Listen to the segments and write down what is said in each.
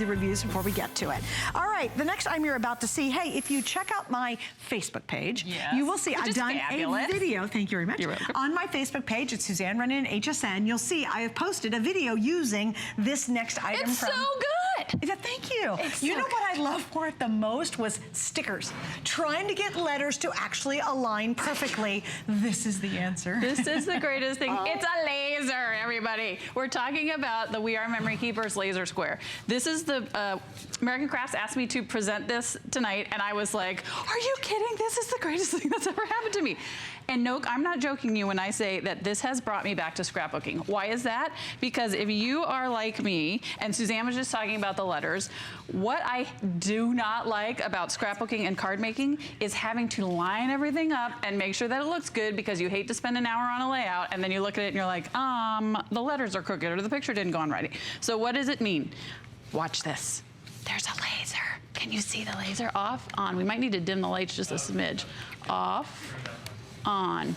the reviews before we get to it. All right, the next item you're about to see, hey, if you check out my Facebook page, you will see I've done a video, thank you very much, on my Facebook page. It's Suzanne running HSN. You'll see I have posted a video using this next item. It's so good. Thank you. You know what I loved for it the most was stickers. Trying to get letters to actually align perfectly. This is the answer. This is the greatest thing. It's a laser, everybody. We're talking about the We Are Memory Keepers laser square. This is the, American Crafts asked me to present this tonight, and I was like, are you kidding? This is the greatest thing that's ever happened to me. And no, I'm not joking you when I say that this has brought me back to scrapbooking. Why is that? Because if you are like me, and Suzanne was just talking about the letters, what I do not like about scrapbooking and card making is having to line everything up and make sure that it looks good, because you hate to spend an hour on a layout and then you look at it and you're like, the letters are crooked or the picture didn't go on right. So what does it mean? Watch this. There's a laser. Can you see the laser? Off, on. We might need to dim the lights just a smidge. Off, on.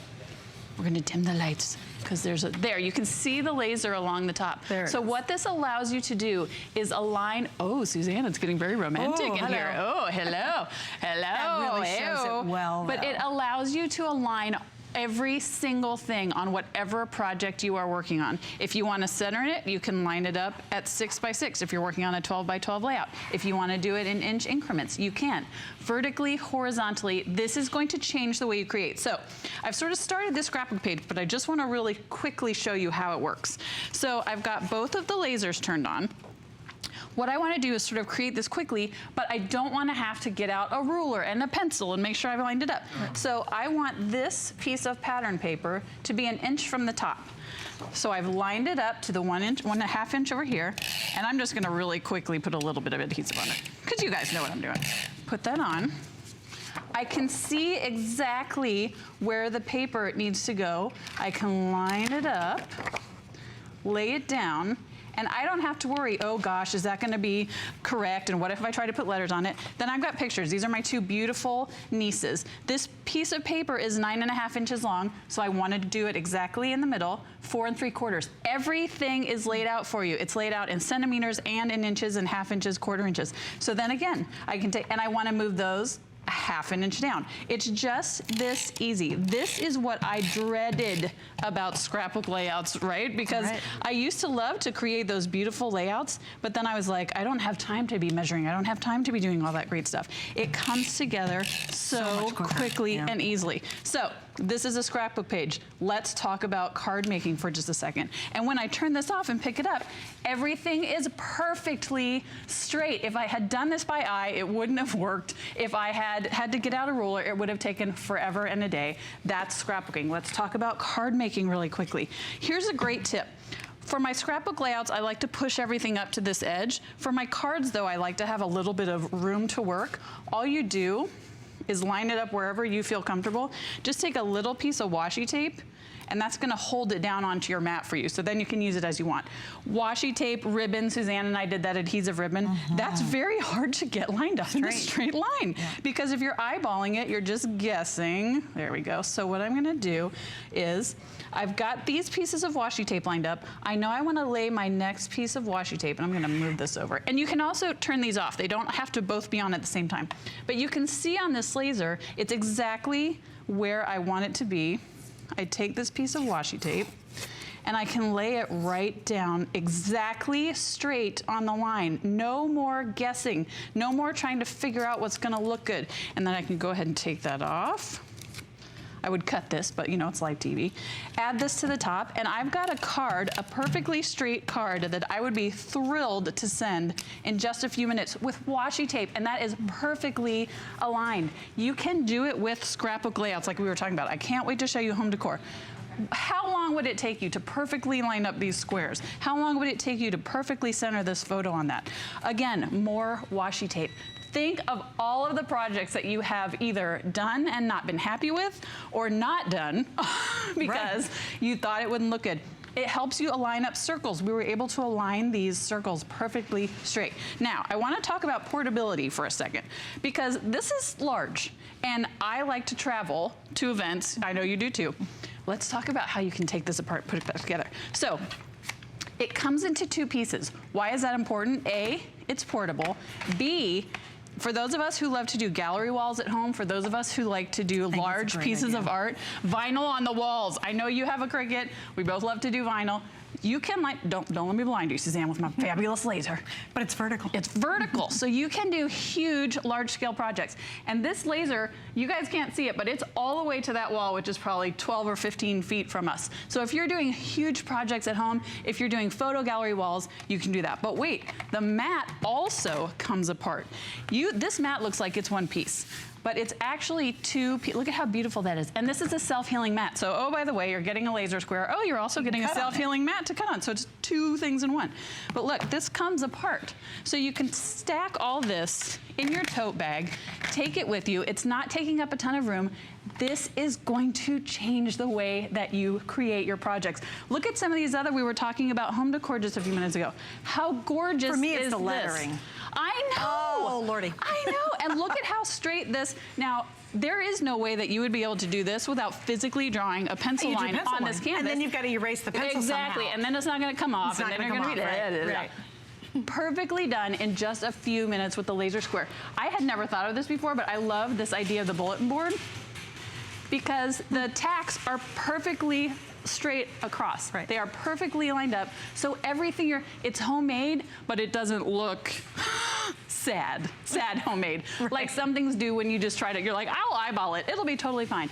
We're gonna dim the lights because there, you can see the laser along the top. So what this allows you to do is align, Suzanne, it's getting very romantic in here. Oh, hello, hello. That really shows it well, but it allows you to align every single thing on whatever project you are working on. If you want to center it, you can line it up at 6 by 6 if you're working on a 12 by 12 layout. If you want to do it in inch increments, you can. Vertically, horizontally, this is going to change the way you create. So I've sort of started this scrapbook page, but I just want to really quickly show you how it works. So I've got both of the lasers turned on. What I want to do is sort of create this quickly, but I don't want to have to get out a ruler and a pencil and make sure I've lined it up. So I want this piece of pattern paper to be an inch from the top. So I've lined it up to the 1.5 inch over here, and I'm just going to really quickly put a little bit of adhesive on it, because you guys know what I'm doing. Put that on. I can see exactly where the paper needs to go. I can line it up, lay it down, and I don't have to worry, oh gosh, is that gonna be correct? And what if I try to put letters on it? Then I've got pictures. These are my two beautiful nieces. This piece of paper is 9.5 inches long, so I wanted to do it exactly in the middle, 4 3/4. Everything is laid out for you. It's laid out in centimeters and in inches and half inches, quarter inches. So then again, I can take, and I wanna move those 1/2 inch down. It's just this easy. This is what I dreaded about scrapbook layouts, right? Because I used to love to create those beautiful layouts, but then I was like, I don't have time to be measuring. I don't have time to be doing all that great stuff. It comes together so quickly and easily. So this is a scrapbook page. Let's talk about card making for just a second. And when I turn this off and pick it up, everything is perfectly straight. If I had done this by eye, it wouldn't have worked. If I had to get out a ruler, it would have taken forever and a day. That's scrapbooking. Let's talk about card making really quickly. Here's a great tip. For my scrapbook layouts, I like to push everything up to this edge. For my cards, though, I like to have a little bit of room to work. All you do is line it up wherever you feel comfortable. Just take a little piece of washi tape, and that's gonna hold it down onto your mat for you, so then you can use it as you want. Washi tape, ribbon, Suzanne and I did that adhesive ribbon. That's very hard to get lined up in a straight line, because if you're eyeballing it, you're just guessing. There we go. So what I'm gonna do is, I've got these pieces of washi tape lined up. I know I wanna lay my next piece of washi tape, and I'm gonna move this over. And you can also turn these off. They don't have to both be on at the same time. But you can see on this laser, it's exactly where I want it to be. I take this piece of washi tape, and I can lay it right down exactly straight on the line. No more guessing. No more trying to figure out what's gonna look good. And then I can go ahead and take that off. I would cut this, but you know, it's live TV. Add this to the top, and I've got a card, a perfectly straight card that I would be thrilled to send in just a few minutes with washi tape, and that is perfectly aligned. You can do it with scrapbook layouts like we were talking about. I can't wait to show you home decor. How long would it take you to perfectly line up these squares? How long would it take you to perfectly center this photo on that? Again, more washi tape. Think of all of the projects that you have either done and not been happy with, or not done because you thought it wouldn't look good. It helps you align up circles. We were able to align these circles perfectly straight. Now, I want to talk about portability for a second, because this is large, and I like to travel to events. I know you do too. Let's talk about how you can take this apart, put it back together. So, It comes into 2 pieces. Why is that important? A, it's portable. B, for those of us who love to do gallery walls at home, for those of us who like to do large pieces of art, vinyl on the walls. I know you have a Cricut. We both love to do vinyl. You can don't let me blind you, Suzanne, with my fabulous laser. But it's vertical. It's vertical, so you can do huge, large-scale projects. And this laser, you guys can't see it, but it's all the way to that wall, which is probably 12 or 15 feet from us. So if you're doing huge projects at home, if you're doing photo gallery walls, you can do that. But wait, the mat also comes apart. This mat looks like it's one piece, but it's actually 2 pieces. Look at how beautiful that is. And this is a self-healing mat. So, oh, by the way, you're getting a laser square. Oh, you're also getting a self-healing mat to cut on. So it's 2 things in one. But look, this comes apart. So you can stack all this in your tote bag, take it with you. It's not taking up a ton of room. This is going to change the way that you create your projects. Look at some of these other, we were talking about home decor just a few minutes ago. How gorgeous is this? For me, it's the lettering. I know. Oh, Lordy. I know. And look at how straight this, now, there is no way that you would be able to do this without physically drawing a pencil line on this canvas. And then you've got to erase the pencil Exactly, somehow. And then it's not going to come off. And then you're going to be right. Perfectly done in just a few minutes with the laser square. I had never thought of this before, but I love this idea of the bulletin board because the tacks are perfectly straight across. Right. They are perfectly lined up. So everything it's homemade, but it doesn't look sad homemade. Right. Like some things do when you just try to, you're like, I'll eyeball it. It'll be totally fine.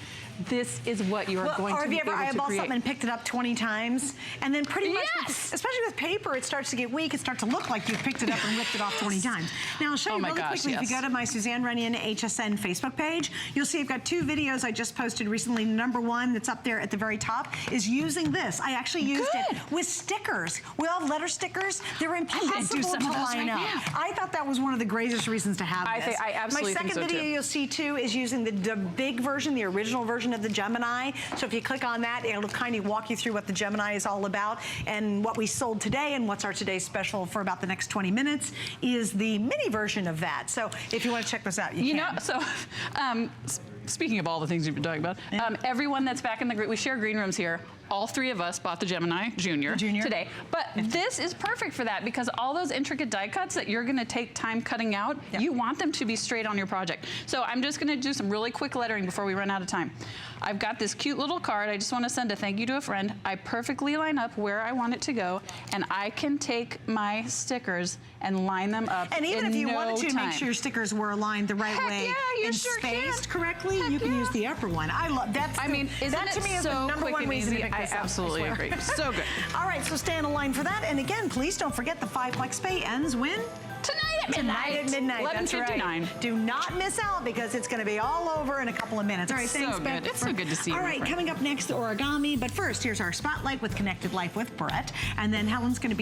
This is what you are going to be able to create. Or have you ever eyeballed something and picked it up 20 times? And then pretty much, especially with paper, it starts to get weak. It starts to look like you've picked it up and ripped it off 20 times. Now, I'll show you really quickly. If you go to my Suzanne Runyon HSN Facebook page, you'll see I've got 2 videos I just posted recently. Number 1 that's up there at the very top is using this. I actually used it with stickers. We all have letter stickers. They're impossible to line up. I thought that was one of the greatest reasons to have this. I absolutely think so, too. My second video you'll see, too, is using the big version, the original version of the Gemini. So if you click on that, it'll kind of walk you through what the Gemini is all about. And what we sold today and what's our today's special for about the next 20 minutes is the mini version of that. So if you want to check this out, you can. Know, so speaking of all the things you've been talking about, everyone that's back in the group, we share green rooms here. All 3 of us bought the Gemini Junior today. But this is perfect for that because all those intricate die cuts that you're gonna take time cutting out, you want them to be straight on your project. So I'm just gonna do some really quick lettering before we run out of time. I've got this cute little card. I just wanna send a thank you to a friend. I perfectly line up where I want it to go, and I can take my stickers and line them up And even if you wanted to time. make sure your stickers were aligned the right way and spaced correctly, you can use the upper one. I love that. I mean, that to me is the number 1 reason to pick this up. I absolutely agree. So good. All right, so stay on the line for that. And again, please don't forget the 5 Flex Pay ends when? Tonight at midnight. Tonight at midnight. 11:59. Right. Do not miss out because it's going to be all over in a couple of minutes. All right, thanks, Beck. It's so good to see you. All right, coming up next, the origami. But first, here's our spotlight with Connected Life with Brett. And then Helen's going to be